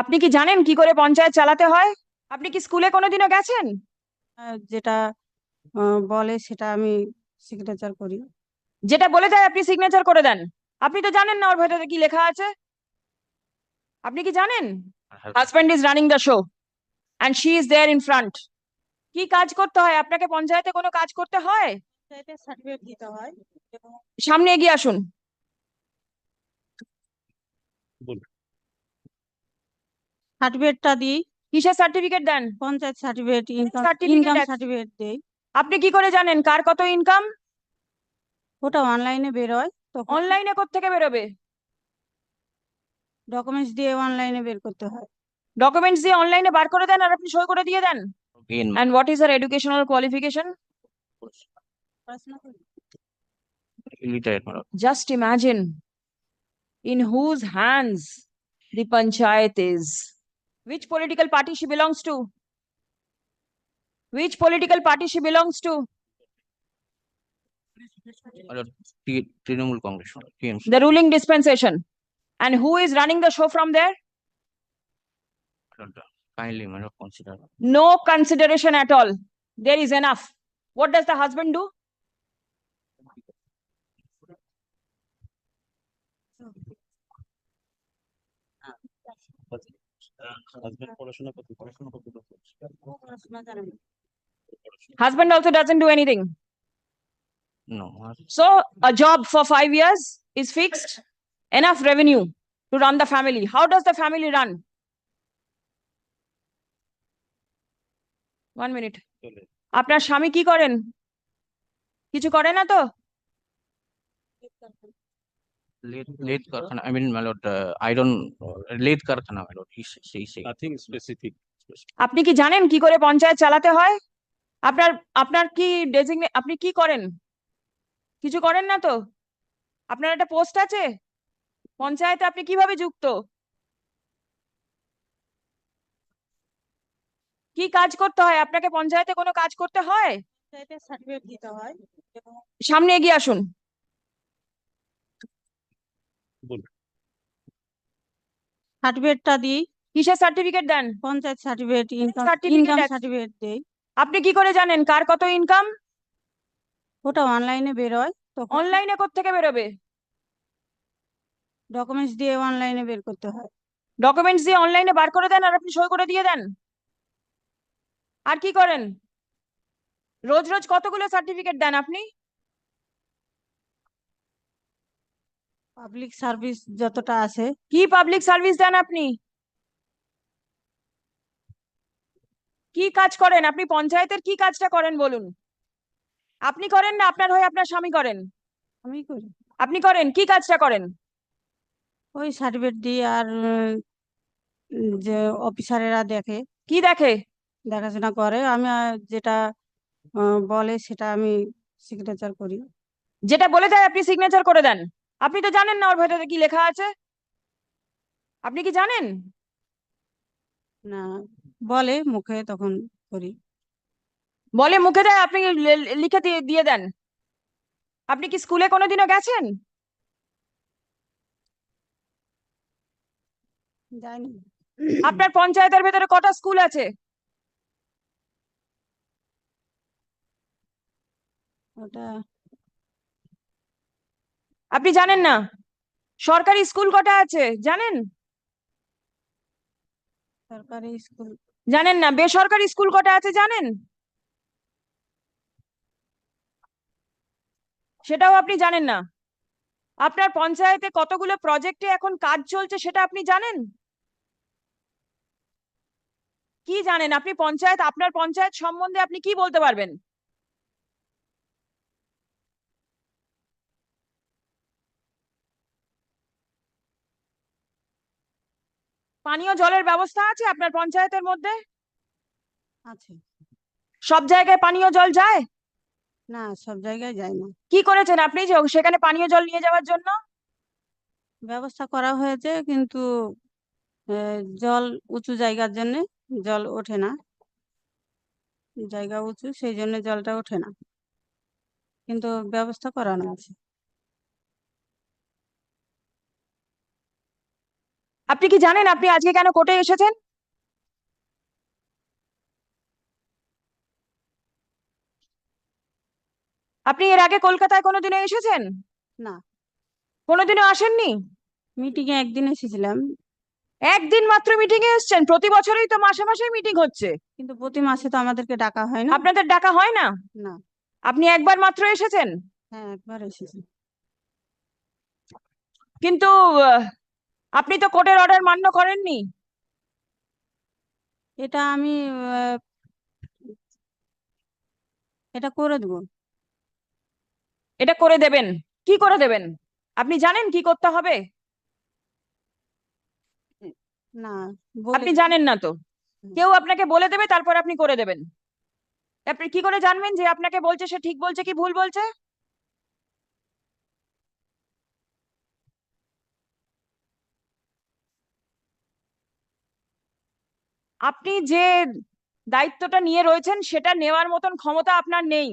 আপনি কি জানেন কি করে পঞ্চায়েত চালাতে হয়? আপনি কি স্কুলে কোনোদিনও গেছেন? যেটা বলে সেটা আমি সিগনেচার করি। যেটা বলে দেয় আপনি সিগনেচার করে দেন? আপনি তো জানেন না ওর ভেতরে কি লেখা আছে। আপনি কি জানেন? Husband is running the show and she is there in front. কি কাজ করতে হয় আপনাকে? পঞ্চায়েতে কোনো কাজ করতে হয়? পঞ্চায়েতের সার্টিফিকেট দিতে হয় এবং সামনে এগিয়ে আসুন। সার্টিফিকেটটা দিই। কিসের সার্টিফিকেট দেন? Panchayat certificate, income certificate income certificate দেই। আপনি কি করে জানেন কার কত ইনকাম? ওটা অনলাইনে বেরোয়, তখন অনলাইনে কোত্থেকে বেরোবে? ডকুমেন্টস দিয়ে অনলাইনে বের করতে হয়। ডকুমেন্টস দিয়ে অনলাইনে বার করে দেন আর আপনি সই করে দিয়ে দেন। In And what is her educational qualification? পড়াশোনা করি। retired, madam. Just imagine in whose hands the panchayat is. Which political party she belongs to? Which political party she belongs to? Madam, Trinamool Congress, madam, TMC. The ruling dispensation. And who is running the show from there? Madam, kindly, madam, consider. No consideration at all. There is enough. What does the husband do? পড়াশোনা জানে না। Husband also doesn't do anything. No, madam. So a job for 5 years is fixed. Enough revenue to run the family. How does the family run? 1 minute. আপনার স্বামী কি করেন? কিছু করে না তো? Late Karkhana, I mean, my lord, I don't, late Karkhana, my lord, he say. Nothing specific. আপনি কি জানেন কি করে পঞ্চায়েত চালাতে হয়? আপনার আপনার কি আপনি কি করেন? কিছু করেন না তো? আপনার একটা পোস্ট আছে পঞ্চায়েতে, আপনি কিভাবে যুক্ত? কি কাজ করতে হয় আপনাকে? পঞ্চায়েতে কোনো কাজ করতে হয়? পঞ্চায়েতের সার্টিফিকেট দিতে হয় এবং সামনে এগিয়ে আসুন। সার্টিফিকেটটা দিই। কিসের সার্টিফিকেট দেন? Panchayat certificate, income Certificate certificate দেই। আপনি কি করে জানেন কার কত ইনকাম? ওটা অনলাইনে বেরোয়, তখন অনলাইনে কোত্থেকে বেরোবে? ডকুমেন্টস দিয়ে অনলাইনে বের করতে হয়। ডকুমেন্টস দিয়ে অনলাইনে বার করে দেন আর আপনি সই করে দিয়ে দেন। আর কি করেন? রোজ রোজ কতগুলো সার্টিফিকেট দেন আপনি? পাবলিক সার্ভিস যতটা আছে। কি পাবলিক সার্ভিস দেন আপনি? কি কাজ করেন আপনি? পঞ্চায়েতের কি কাজটা করেন বলুন? আপনি করেন না আপনার হয়ে আপনার স্বামী করেন? আমি করি। আপনি করেন কি কাজটা করেন? ওই সার্টিফিকেট দিই, আর যে অফিসারেরা দেখে, কি দেখে? দেখাশোনা করে। আমি যেটা বলে সেটা আমি সিগনেচার করি। যেটা বলে দেয় আপনি সিগনেচার করে দেন? আপনি তো জানেন না ওর ভেতরে কি লেখা আছে। আপনি কি জানেন? না, বলে মুখে, তখন করি। বলে মুখে দেয়, আপনি লিখে দিয়ে দিয়ে দেন? আপনি কি স্কুলে কোনোদিনও গেছেন? যাইনি। আপনার পঞ্চায়েতের ভেতরে কটা স্কুল আছে? ওটা আপনি জানেন না? সরকারি স্কুল কটা আছে জানেন? সরকারি স্কুল জানেন না? বেসরকারি স্কুল কটা আছে জানেন? সেটাও আপনি জানেন না? আপনার পঞ্চায়েতে কতগুলো প্রজেক্টে এখন কাজ চলছে সেটা আপনি জানেন? কি জানেন আপনি? পঞ্চায়েত, আপনার পঞ্চায়েত সম্বন্ধে আপনি কি বলতে পারবেন? পানীয় জলের ব্যবস্থা আছে আপনার পঞ্চায়েতের মধ্যে? আছে। সব জায়গায় পানীয় জল যায়? না, সব জায়গায় যায় না। কি করেছেন আপনি যে সেখানে পানীয় জল নিয়ে যাওয়ার জন্য? ব্যবস্থা করা হয়েছে, কিন্তু জল উঁচু জায়গার জন্য জল ওঠে না। জায়গা উঁচু, সেই জন্য জলটা ওঠে না, কিন্তু ব্যবস্থা করানো আছে। আপনি কি জানেন আপনি আজকে কেন কোর্টে এসেছেন? আপনি এর আগে কলকাতায় কোনোদিনও এসেছেন? না, কোনোদিনও আসেননি? মিটিং এ একদিন এসেছিলাম, একদিন মাত্র মিটিং এ এসেছেন? প্রতি বছরই তো মাসে মাসে মিটিং হচ্ছে। কিন্তু প্রতি মাসে তো আমাদেরকে ডাকা হয় না। আপনাদের ডাকা হয় না? না। আপনি একবার মাত্র এসেছেন। হ্যাঁ, একবার এসেছি। কিন্তু আহ, আপনি তো কোর্টের অর্ডার মান্য করেননি। এটা আমি আহ, এটা করে দেবো। এটা করে দেবেন? কি করে দেবেন? আপনি জানেন কি করতে হবে? না, বলে আপনি দেবো। জানেন না তো? হুম। কেউ আপনাকে বলে দেবে, তারপর আপনি করে দেবেন। আপনি কি করে জানবেন যে আপনাকে বলছে সে ঠিক বলছে কি ভুল বলছে? আপনি যে দায়িত্বটা নিয়ে রয়েছেন সেটা নেওয়ার মতন ক্ষমতা আপনার নেই।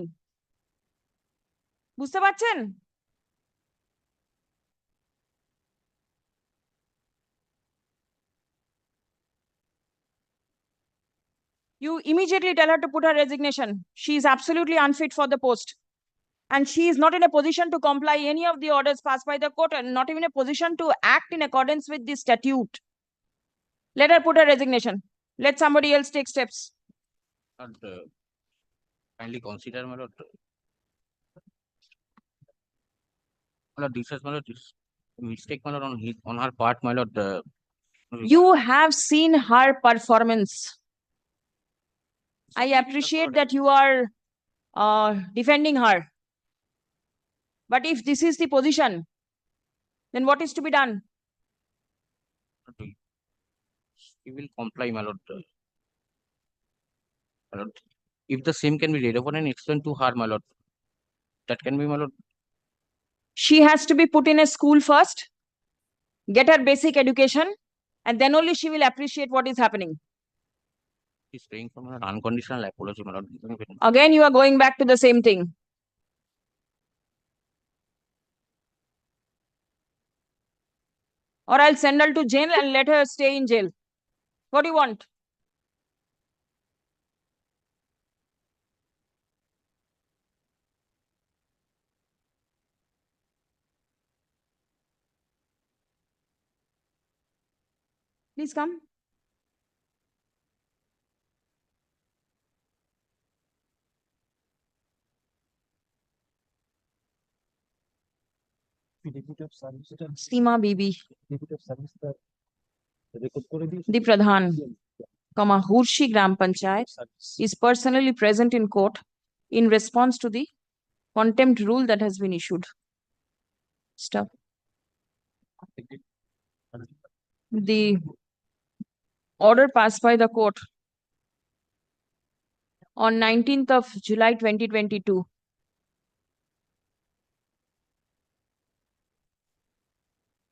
বুঝতে পারছেন? You immediately tell her to put her resignation. She is absolutely unfit for the post. And she is not in a position to comply any of the orders passed by the court and not even a position to act in accordance with the statute. Let her put her resignation. Let somebody else take steps. Lord, kindly consider, my lord. My lord, this is, my lord, this mistake, my lord, on her part, my lord. You have seen her performance. I appreciate that you are defending her. But if this is the position, then what is to be done? He will comply, my lord. My lord. If the same can be read upon and explained to her, my lord, that can be, my lord. She has to be put in a school first, get her basic education, and then only she will appreciate what is happening. He's praying for my unconditional apology, my lord. Again, you are going back to the same thing. Or I'll send her to jail and let her stay in jail. What do you want? Please come. Seema Bibi, the Pradhan, Hurshi Gram Panchayat, is personally present in court in response to the contempt rule that has been issued. Stop. The order passed by the court on 19th of July 2022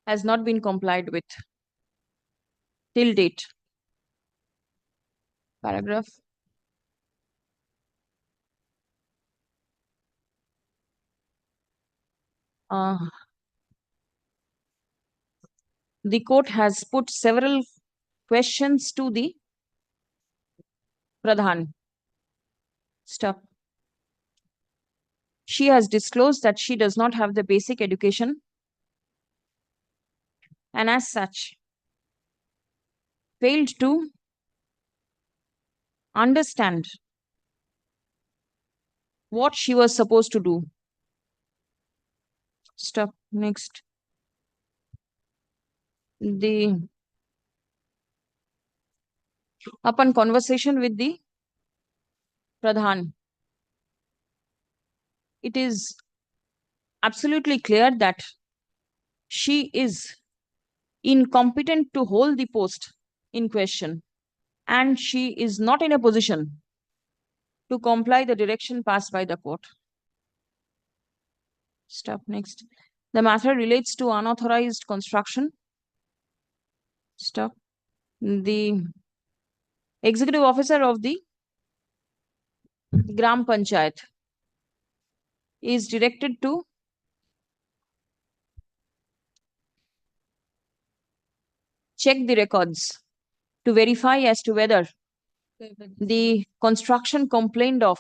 has not been complied with till date. Paragraph. The court has put several questions to the Pradhan. Stop. She has disclosed that she does not have the basic education and as such failed to understand what she was supposed to do. Stop. Next. Upon conversation with the Pradhan, it is absolutely clear that she is incompetent to hold the post in question and she is not in a position to comply the direction passed by the court. Stop. Next. The matter relates to unauthorized construction. Stop. The executive officer of the Gram Panchayat is directed to check the records to verify as to whether the construction complained of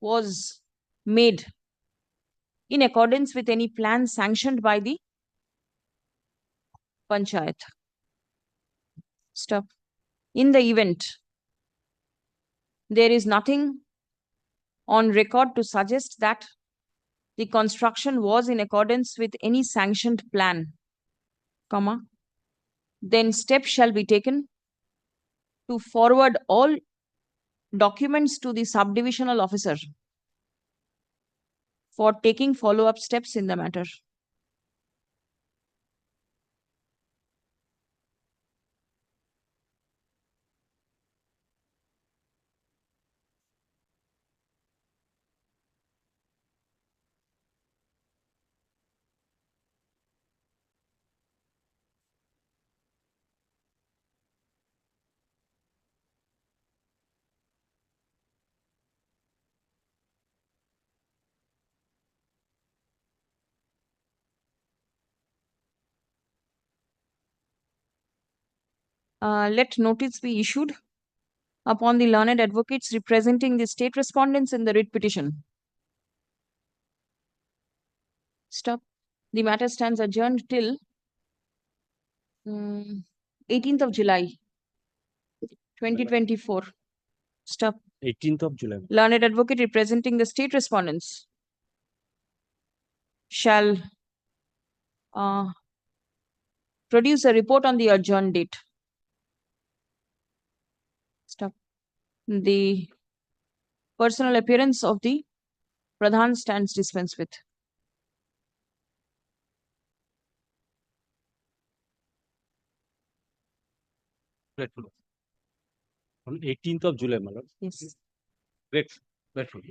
was made in accordance with any plan sanctioned by the panchayat. Stop. In the event there is nothing on record to suggest that the construction was in accordance with any sanctioned plan, comma, then steps shall be taken to forward all documents to the subdivisional officer for taking follow-up steps in the matter. Let notice be issued upon the learned advocates representing the state respondents in the writ petition. Stop. The matter stands adjourned till 18th of July, 2024. Stop. 18th of July. Learned advocate representing the state respondents shall produce a report on the adjourned date. Stop. The personal appearance of the Pradhan stands dispensed with. Grateful. On 18th of July, my lord. Yes. Grateful.